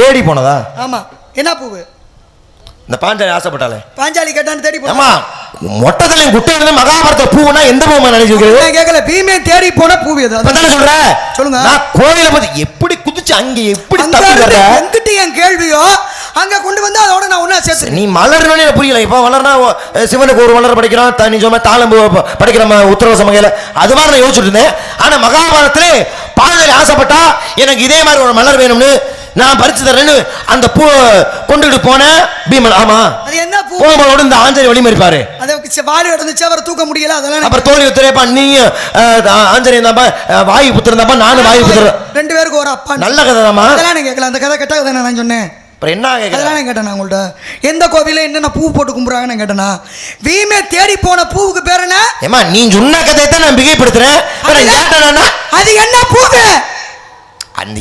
தேடி போனதா? ஆமா. என்ன பூவு? இந்த பாஞ்சாலி ஆசைப்பட்டாலே பாஞ்சாலி கேட்டான்னு தேடி போன. ஆமா, மொட்டத்திலையும் குட்டையிலும் மகாபாரத பூவுனா எந்த பூவை நினைச்சிருக்கீங்க? நான் கேட்கல. பீமே தேடி போன பூ எது? அதான் சொல்றேன். சொல்லுங்க. நான் கோயிலை பத்தி எப்படி குதிச்சு அங்க எப்படி தப்பி வர்ற? என்கிட்ட என் கேள்வியோ அங்க கொண்டு வந்து அதோட நான் ஒண்ணா சேர்த்து. நீ மலர்னே புரியல. இப்ப மலர்னா சிவனுக்கு ஒரு மலர் படிக்கிறோம், தனி சும்மா தாளம்பு படிக்கிற உத்தரவ சமகையில அது மாதிரி நான் யோசிச்சுட்டு இருந்தேன். ஆனா மகாபாரதத்துல பாஞ்சாலி ஆசைப்பட்டா எனக்கு இதே மாதிரி ஒரு மலர் வேணும்னு நான் பறிச்சு தரேன்னு அந்த பூ கொண்டுட்டு போன பீமன். ஆமா, அது என்ன பூ? போகும்போது இந்த ஆஞ்சநேய வழி மறிப்பாரு. அது வாலி நடந்துச்சு, அவரை தூக்க முடியல. அதெல்லாம் அப்புறம் தோழி உத்தரப்பா நீ ஆஞ்சநேயன் தாப்பா, வாயு புத்திரன் தாப்பா, நானும் வாயு புத்திரன். ரெண்டு பேருக்கு ஒரு அப்பா. நல்ல கதை தாமா. அதெல்லாம் நான் கேட்கல. அந்த கதை கேட்டா கதை நான் சொன்னேன். அப்புறம் என்ன அதெல்லாம் நான் கேட்டேன். உங்கள்ட்ட எந்த கோவில என்னென்ன பூ போட்டு கும்பிடுறாங்கன்னு கேட்டேனா? வீமே தேடி போன பூவுக்கு பேர் என்ன? ஏமா நீ சொன்ன கதையை தான் நான் மிகைப்படுத்துறேன். அது என்ன பூவு? அந்த